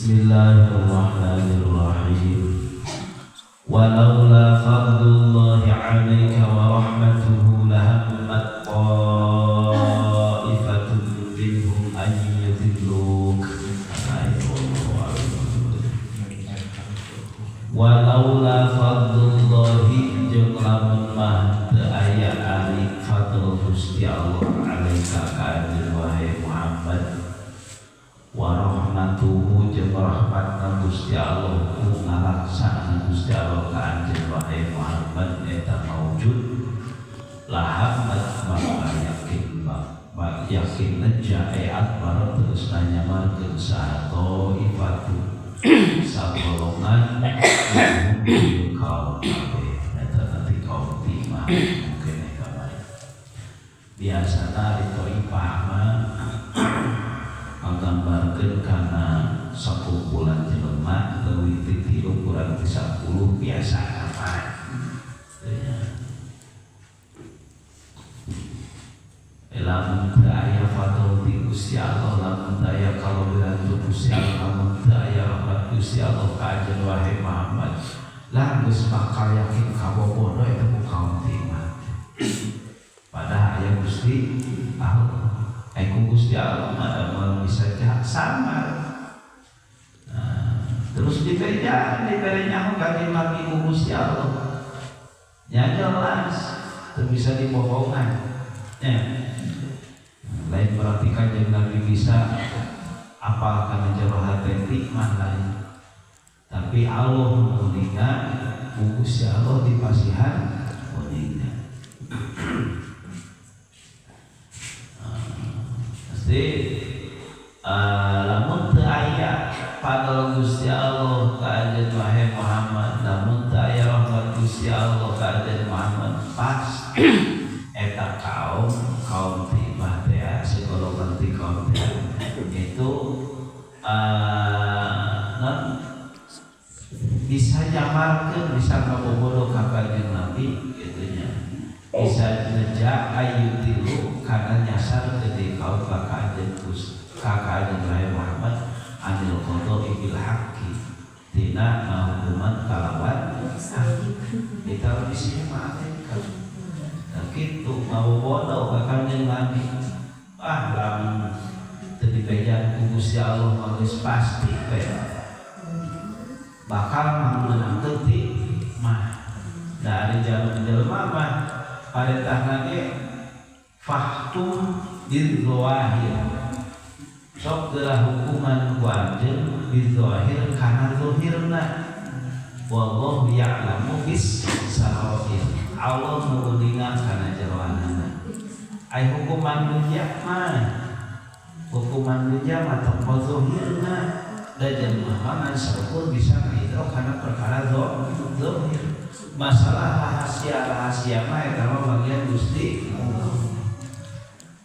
Bismillahirrahmanirrahim. Walaula fadlullahi 'alaika wa rahmatuhu lahammat ta'ifatun minhum an yudilluk. Walaula fadlullahi jeung lamun mah teu aya ari fadl Gusti Allah 'alaika ka wahai Muhammad, wa rahmatuhu jeung rahmatna Gusti Allah ku ngalaksana Gusti Allah ka anjeun wahai Muhammad eta maujud lahammat maka yakin neja akbar terus nanyamarkeun sahato ifatu sagolongan kaum kabeh eta nanti kaum timah mungkin eta bae biasana di Thaifah mah menggambarkan karena sakumpulan jelema leuwih ti 3 kurang ti 10 biasa apa lamun teu aya fadl ti Gusti Allah, lamun teu aya kaluhuran ti Gusti Allah, lamun teu aya rahmat Gusti Allah ka anjeun wahai Muhammad, lah geus bakal yakin kabobodo eta ku kaum timah. Padahal aya Gusti Allah. Aku Gusti Allah ada bisa sama. Terus dibeja nyaho kaki maki Gusti Allah. Ya jelas, itu bisa dibohongan. Ya. Lain perhatikan jeung Nabi bisa apal kana jero hate hikmah lain. Tapi Allah menguningan Gusti Allah dipasihan menguningan. Lamun teu aya fadl Gusti Allah ka anjeun wahai Muhammad, lamun teu aya rahmat Gusti Allah ka anjeun Muhammad, pas eta kaum timah teh segolongan ti kaum teh itu bisa nyamarkeun bisa ngabobodo ka kanjeng Nabi gitunya, bisa neja ayu tilu kana nyasar jadi kaum kakajeng wahai Muhammad anil qadha bil haqqi tina hukuman kalawan kita bisa ma'atin kitu mau bodoh ka kanjeng Nabi lamun teu dipejan ku Gusti Allah geus pasti bakal menangkeun ti mah dari jalan jelema mah paretahna ge fahtum bil zawahir sok geura hukuman ku anjeun bil zawahir kana zahirna wallahu ya'lamu bis sarair. Allah menguningan kana jeroanana ai hukuman dunya mah tanpa zahirna da jelema mah sareng bisa ngahidro kana perkara zahir. Masalah rahasia mah eta mah bagian Gusti Allah.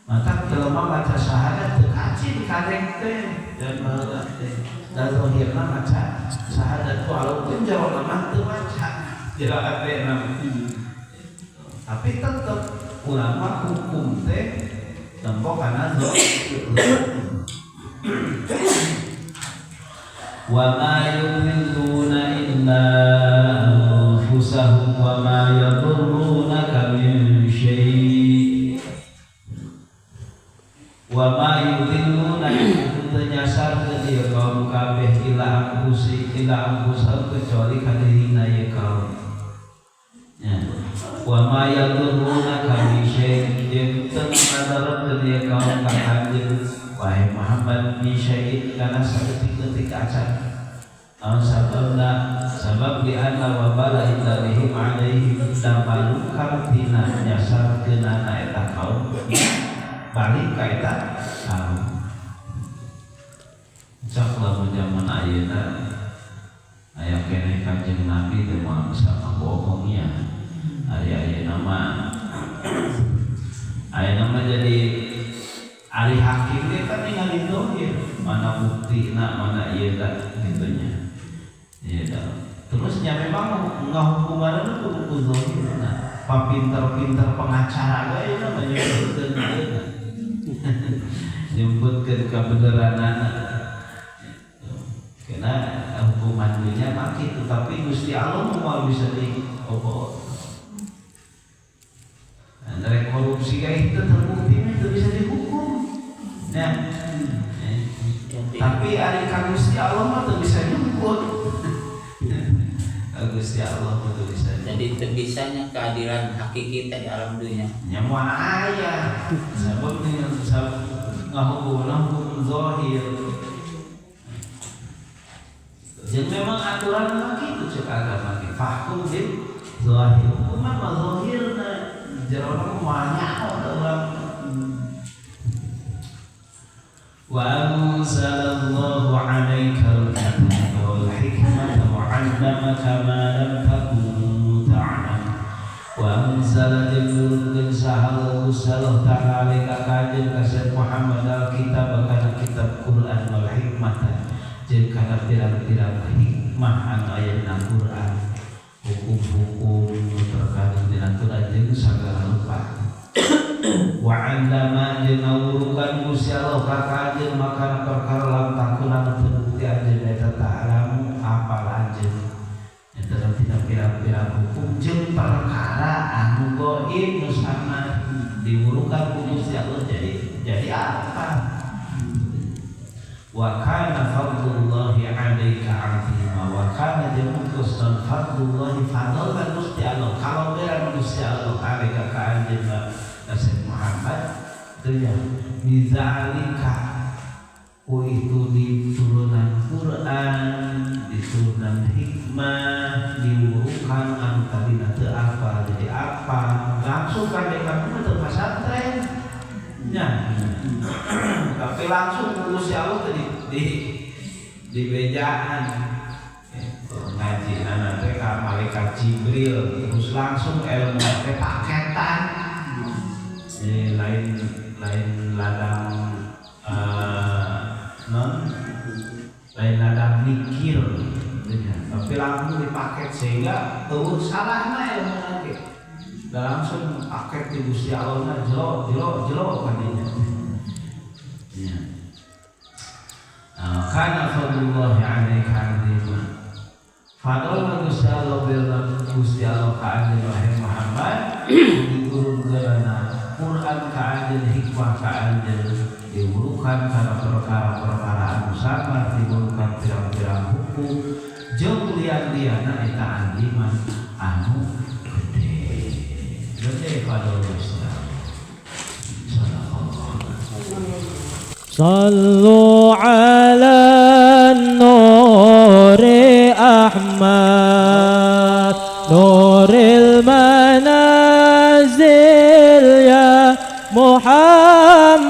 Mata jelema maca syahadat teu kaci dikadeng teh dan baheula teh. Da zahirna maca syahadat walaupun jarona mah teu maca jera teh tapi tetap ulama hukum teh tempo kana zahir. Wa ma yudilluna illa anfusahum wa ma yadurrunaka min syai' wa ma yudilluna teu nyasarkeun ieu kaum kabeh ila anfusahum kecuali ka dirina ieu kaum. Wa ma yadurrunaka min syai' jeung teu ngadaratkeun ieu kaum ka kanjeng wahai Muhammad min syai' kana saeutik-eutik acan. Sabab di anna wa bala idalihim alaihim tamalukar tina nyasarkeun eta kaum balik ka eta kaum. Cak lamun zaman ayeuna aya keneh kanjeng Nabi teu moal bisa ngabohong nya. Ayeuna mah jadi ahli hakim teh kan ningali dohir mana buktina mana ieu gitunya. Ya, terusnya memang ngahukuman itu kudu zahirna. Papinter-pinter pengacara gaya namanya nyebutkeun kebenaranana. hukuman dunia mah kitu, tapi Gusti Allah mau bisa diopo. Dari korupsi kayak itu terbukti itu bisa dihukum. Nah, tapi hari Gusti Allah mah tuh bisa nyumput. Gusti Allah tuh bisa. Jadi terbisanya keadilan hakiki kita di alam dunia. Nyamuan ayah, sebab dengan ngahukum zahir. Jadi memang aturan begitu cek agama kita. Fahkum bil zahir. Hukuman zahir jarang banyak orang. Wa anzalallahu 'alaikal kitaba wal hikmata wa 'allamaka ma lam takun ta'lam. Wa anzala jannatan sahal usalah ta'ala kajen kaset Muhammad al-kitab kana kitab Quran wal hikmata jeung kana pirang-pirang hikmah anu aya dina Quran, hukum-hukum terkait dina Quran jeung sagala rupa. Wa 'allama jeung ngawurukan Gusti Allah ka kajen makana perkara lam takun anu terbukti anjeun eta ta'lamu apal anjeun. Dalam pirang-pirang hukum jeung perkara anu gaib nu sana diurukan ku Gusti Allah jadi apa? Wa kana fadlullahi 'alaika 'azima wa kana jamukustan fadlullahi fadlan Gusti Allah. Kalau beran Gusti Allah 'alaika ka anjeun Nabi Muhammad teu ya bizalika ku itu diturunan Quran, diturunan hikmah, diurukan anu tadina teu apa jadi apa, langsung ka dekat teu pasantren nya. Tapi langsung Gusti Allah di bejaan ngaji anak teh ka malaikat Jibril terus langsung ilmu teh paketan. Lain ladang lain ladang mikir, tapi langsung dipaket sehingga tuh salahnya ilmu nanti. Dan langsung paket di Gusti Allah jelo kadinya. Karena fadlullahi 'alaika 'azima. Fadl Gusti Allah bil Gusti Allah ka anjeun wahai Muhammad diturunkeun Quran ka anjeun hikmah ka anjeun diurukan karena perkara-perkara anu sangat diurukan pirang-pirang hukum jeung lian-liana eta anjiman anu gede fadl Gusti Sallu ala nuri Ahmad nuril manazil ya Muhammad